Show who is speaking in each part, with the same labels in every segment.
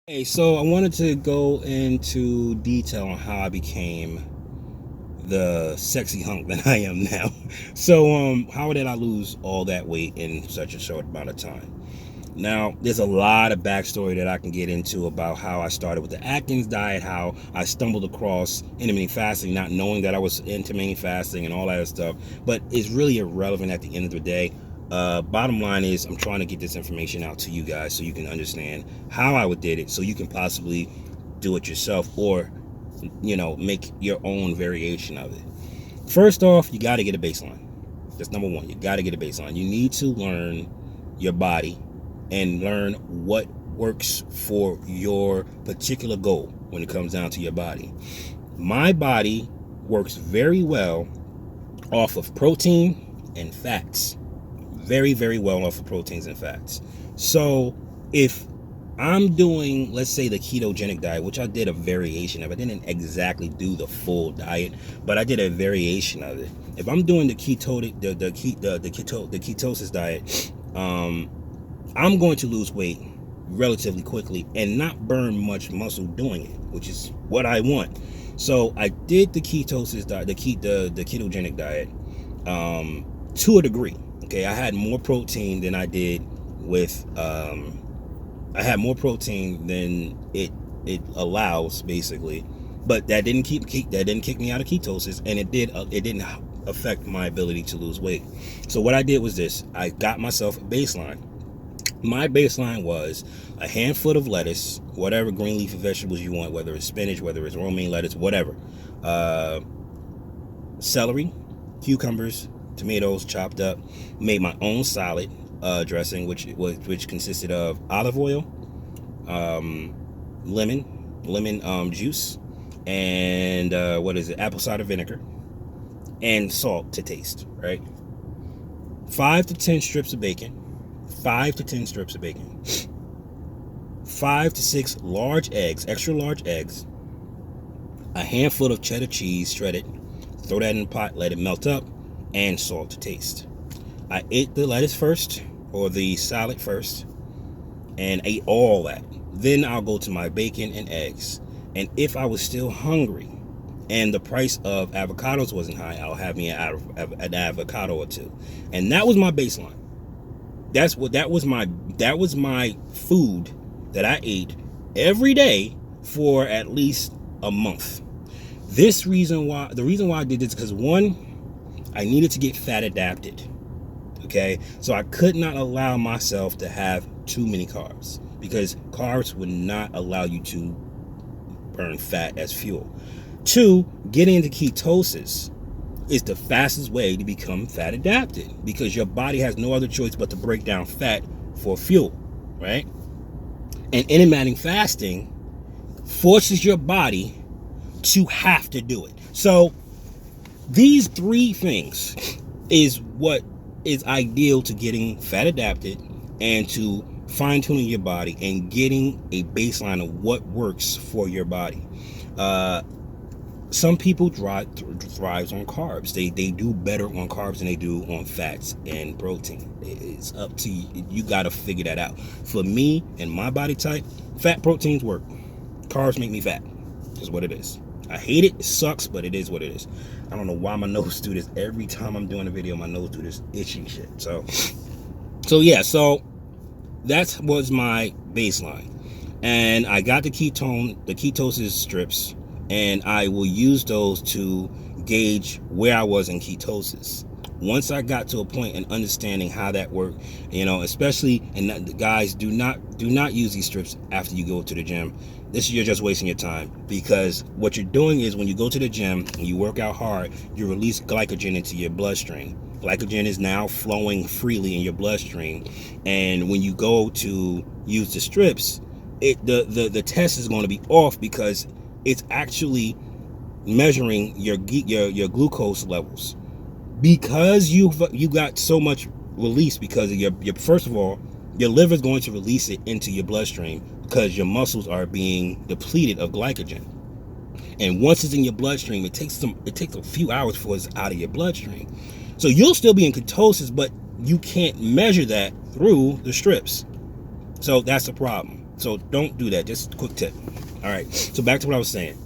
Speaker 1: Hey, so I wanted to go into detail on how I became the sexy hunk that I am now. So, how did I lose all that weight in such a short amount of time? Now, there's a lot of backstory that I can get into about how I started with the Atkins diet, how I stumbled across intermittent fasting, not knowing that I was intermittent fasting and all that stuff. But it's really irrelevant at the end of the day. Bottom line is, I'm trying to get this information out to you guys so you can understand how I did it, so you can possibly do it yourself or, make your own variation of it. First off, you got to get a baseline. That's number one. You got to get a baseline. You need to learn your body and learn what works for your particular goal when it comes down to your body. My body works very well off of protein and fats. Very, very well off of proteins and fats. So if I'm doing, let's say, the ketogenic diet, which I did a variation of. I didn't exactly do the full diet, but I did a variation of it. If I'm doing the ketosis diet, I'm going to lose weight relatively quickly and not burn much muscle doing it, which is what I want. So I did the ketosis diet, the ketogenic diet, to a degree. Okay, I had more protein than I did with. I had more protein than it allows, basically, but that didn't kick me out of ketosis, and it didn't affect my ability to lose weight. So what I did was this: I got myself a baseline. My baseline was a handful of lettuce, whatever green leafy vegetables you want, whether it's spinach, whether it's romaine lettuce, whatever. Celery, cucumbers, tomatoes chopped up. Made my own salad dressing, which consisted of olive oil, lemon juice, and apple cider vinegar, and salt to taste. Right, 5 to 10 strips of bacon. 5 to 10 strips of bacon, 5 to 6 large eggs, extra large eggs, a handful of cheddar cheese shredded, throw that in the pot, let it melt up, and salt to taste. I ate the lettuce first, or the salad first, and ate all that. Then I'll go to my bacon and eggs. And if I was still hungry and the price of avocados wasn't high, I'll have me an avocado or two. And that was my baseline. That was my food that I ate every day for at least a month. The reason why I did this is because, one, I needed to get fat adapted. Okay, so I could not allow myself to have too many carbs, because carbs would not allow you to burn fat as fuel. Two, getting into ketosis is the fastest way to become fat adapted, because your body has no other choice but to break down fat for fuel, right? And intermittent fasting forces your body to have to do it. So these three things is what is ideal to getting fat adapted and to fine-tuning your body and getting a baseline of what works for your body. Some people thrives on carbs. They do better on carbs than they do on fats and protein. It's up to you. You got to figure that out. For me and my body type, fat proteins work. Carbs make me fat. Is what it is. I hate it. It sucks, but it is what it is. I don't know why my nose do this. Every time I'm doing a video, my nose do this itchy shit. So that was my baseline. And I got the ketosis strips, and I will use those to gauge where I was in ketosis. Once I got to a point in understanding how that worked, especially, and the guys, do not use these strips after you go to the gym. You're just wasting your time, because what you're doing is, when you go to the gym and you work out hard, you release glycogen into your bloodstream. Glycogen is now flowing freely in your bloodstream, and when you go to use the strips, the test is going to be off, because it's actually measuring your glucose levels, because you got so much release, because of your first of all, your liver is going to release it into your bloodstream, because your muscles are being depleted of glycogen. And once it's in your bloodstream, it takes a few hours before it's out of your bloodstream. So you'll still be in ketosis, but you can't measure that through the strips. So that's the problem. So don't do that. Just a quick tip. All right. So back to what I was saying.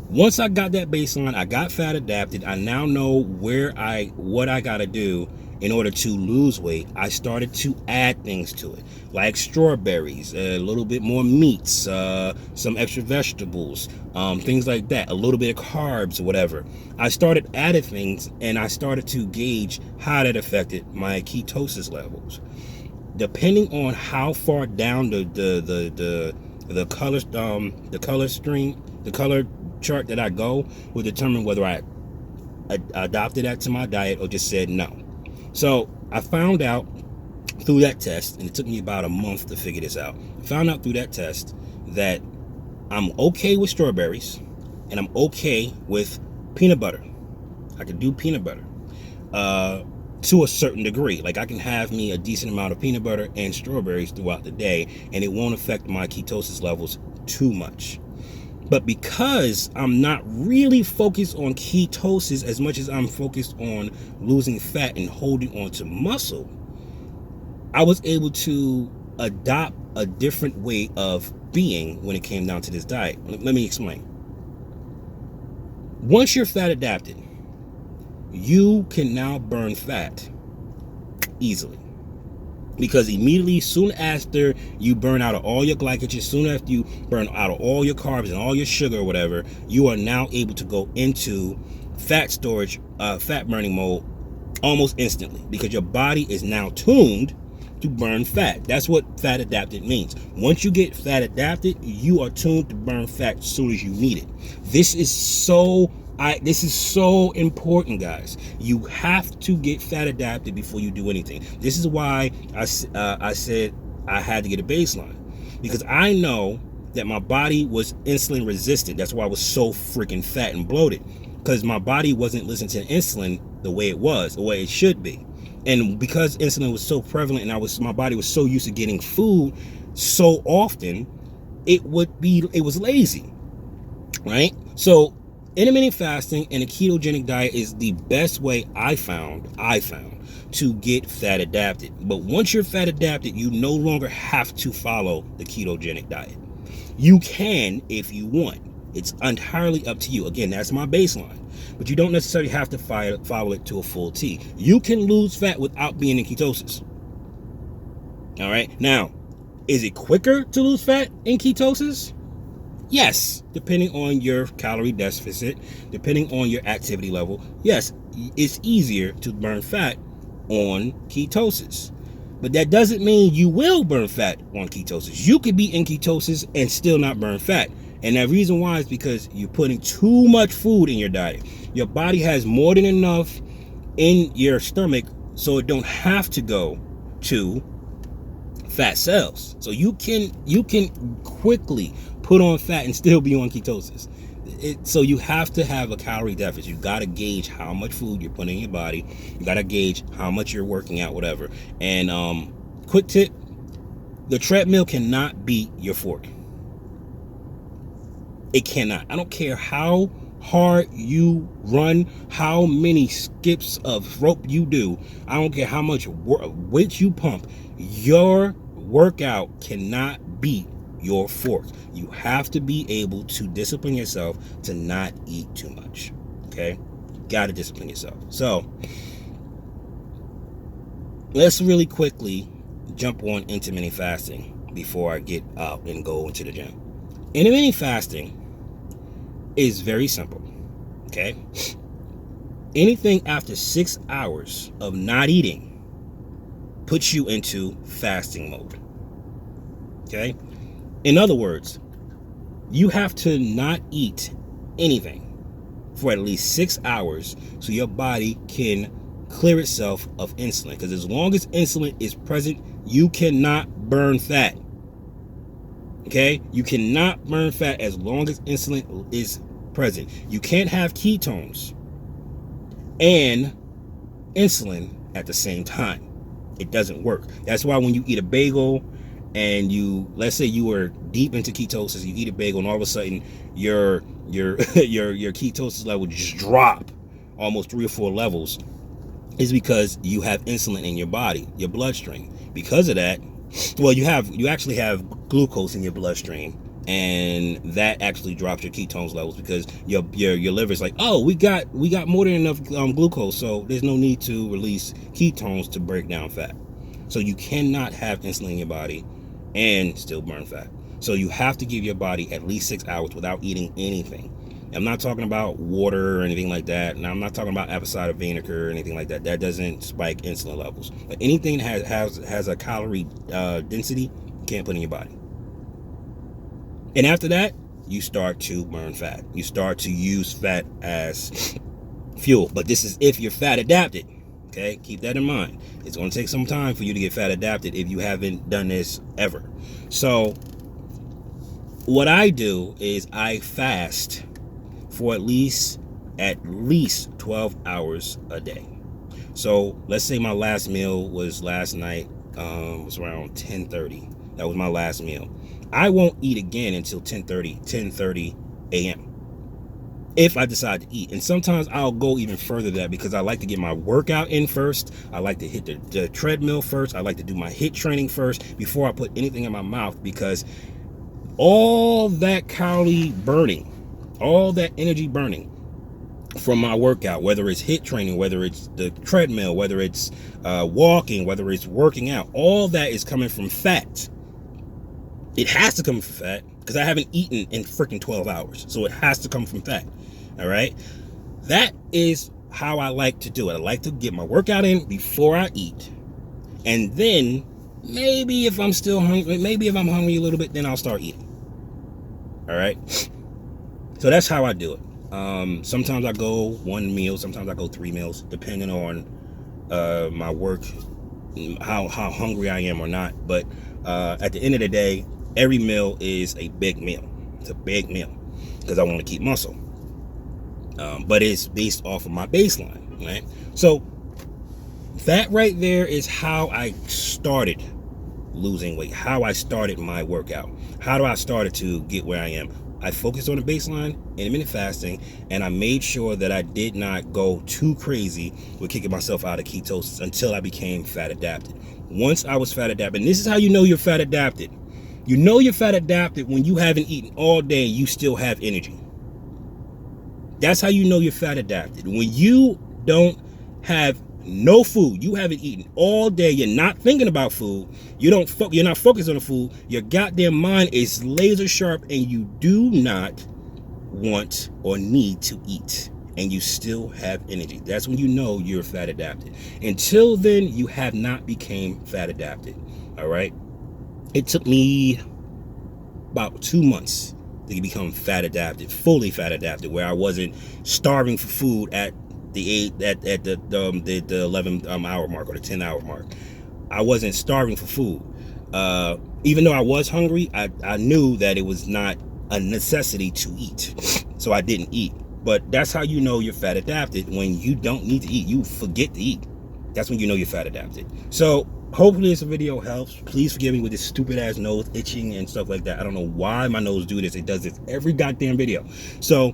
Speaker 1: Once I got that baseline, I got fat adapted. I now know what I gotta do in order to lose weight. I started to add things to it, like strawberries, a little bit more meats, some extra vegetables, things like that, a little bit of carbs or whatever. I started adding things, and I started to gauge how that affected my ketosis levels. Depending on how far down the color chart that I go will determine whether I adopted that to my diet or just said no. So I found out through that test, and it took me about a month to figure this out. I found out through that test that I'm okay with strawberries and I'm okay with peanut butter. I can do peanut butter to a certain degree. Like I can have me a decent amount of peanut butter and strawberries throughout the day, and it won't affect my ketosis levels too much. But because I'm not really focused on ketosis as much as I'm focused on losing fat and holding on to muscle, I was able to adopt a different way of being when it came down to this diet. Let me explain. Once you're fat adapted, you can now burn fat easily. Because immediately, soon after you burn out of all your glycogen, soon after you burn out of all your carbs and all your sugar or whatever, you are now able to go into fat storage, fat burning mode almost instantly, because your body is now tuned to burn fat. That's what fat adapted means. Once you get fat adapted, you are tuned to burn fat as soon as you need it. This is so important, guys. You have to get fat adapted before you do anything. This is why I said I had to get a baseline, because I know that my body was insulin resistant. That's why I was so freaking fat and bloated, because my body wasn't listening to insulin the way it should be. And because insulin was so prevalent and my body was so used to getting food so often, it was lazy, right? So intermittent fasting and a ketogenic diet is the best way I found to get fat adapted. But once you're fat adapted, you no longer have to follow the ketogenic diet. You can if you want. It's entirely up to you. Again, that's my baseline. But you don't necessarily have to follow it to a full T. You can lose fat without being in ketosis. All right. Now, is it quicker to lose fat in ketosis? Yes, depending on your calorie deficit, depending on your activity level. Yes, it's easier to burn fat on ketosis. But that doesn't mean you will burn fat on ketosis. You could be in ketosis and still not burn fat. And the reason why is because you're putting too much food in your diet. Your body has more than enough in your stomach, so it don't have to go to fat cells. So you can quickly put on fat and still be on ketosis. So you have to have a calorie deficit. You got to gauge how much food you're putting in your body. You got to gauge how much you're working out, whatever. And quick tip, the treadmill cannot beat your fork. It cannot. I don't care how hard you run, how many skips of rope you do. I don't care how much weight you pump. Your workout cannot beat your fork. You have to be able to discipline yourself to not eat too much. Okay? You got to discipline yourself. So, let's really quickly jump on intermittent fasting before I get out and go into the gym. Intermittent fasting is very simple. Okay? Anything after 6 hours of not eating puts you into fasting mode. Okay? In other words, you have to not eat anything for at least 6 hours so your body can clear itself of insulin. Because as long as insulin is present, you cannot burn fat. Okay? You cannot burn fat as long as insulin is present. You can't have ketones and insulin at the same time. It doesn't work. That's why when you eat a bagel and let's say you were deep into ketosis, you eat a bagel and all of a sudden your ketosis level just drop almost 3 or 4 levels, is because you have insulin in your body, your bloodstream. Because of that, Well, you actually have glucose in your bloodstream, and that actually drops your ketones levels because your liver is like, oh, we got more than enough glucose, so there's no need to release ketones to break down fat. So you cannot have insulin in your body and still burn fat. So you have to give your body at least 6 hours without eating anything. I'm not talking about water or anything like that. And I'm not talking about apple cider vinegar or anything like that. That doesn't spike insulin levels. But anything that has a calorie density, you can't put in your body. And after that, you start to burn fat. You start to use fat as fuel. But this is if you're fat adapted. Okay, keep that in mind. It's going to take some time for you to get fat adapted if you haven't done this ever. So what I do is I fast for at least 12 hours a day. So let's say my last meal was last night, was around 10:30. That was my last meal. I won't eat again until 10:30 a.m. if I decide to eat. And sometimes I'll go even further than that because I like to get my workout in first. I like to hit the treadmill first. I like to do my HIIT training first before I put anything in my mouth, because all that calorie burning, all that energy burning from my workout, whether it's HIIT training, whether it's the treadmill, whether it's walking, whether it's working out, all that is coming from fat. It has to come from fat because I haven't eaten in freaking 12 hours. So it has to come from fat. All right. That is how I like to do it. I like to get my workout in before I eat. And then maybe if I'm still hungry, maybe if I'm hungry a little bit, then I'll start eating. All right. So that's how I do it. Sometimes I go one meal. Sometimes I go 3 meals, depending on my work, how hungry I am or not. But at the end of the day, every meal is a big meal. It's a big meal because I want to keep muscle. But it's based off of my baseline, right? So that right there is how I started losing weight, how I started my workout, how I started to get where I am. I focused on the baseline, intermittent fasting, and I made sure that I did not go too crazy with kicking myself out of ketosis until I became fat adapted. Once I was fat adapted, and this is how you know you're fat adapted. You know you're fat adapted when you haven't eaten all day, you still have energy. That's how you know you're fat adapted. When you don't have no food, you haven't eaten all day, you're not thinking about food, you're not focused on the food, your goddamn mind is laser sharp, and you do not want or need to eat, and you still have energy. That's when you know you're fat adapted. Until then, you have not became fat adapted. All right. It took me about 2 months to become fat adapted, fully fat adapted, where I wasn't starving for food at the 11 hour mark or the 10 hour mark. I wasn't starving for food. Even though I was hungry, I knew that it was not a necessity to eat, so I didn't eat. But that's how you know you're fat adapted, when you don't need to eat, you forget to eat. That's when you know you're fat adapted. So hopefully this video helps. Please forgive me with this stupid ass nose itching and stuff like that. I don't know why my nose do this. It does this every goddamn video. So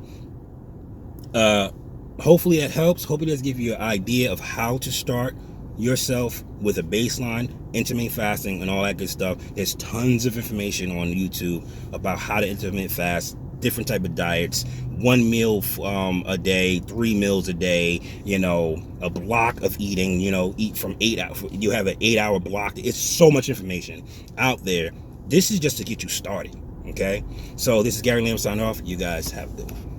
Speaker 1: hopefully that helps. Hopefully it does give you an idea of how to start yourself with a baseline, intermittent fasting, and all that good stuff. There's tons of information on YouTube about how to intermittent fast, different type of diets, 1 meal a day, 3 meals a day, a block of eating, eat from 8 hours. You have an 8-hour block. It's so much information out there. This is just to get you started. Okay. So this is Gary Lamb signing off. You guys have a good one.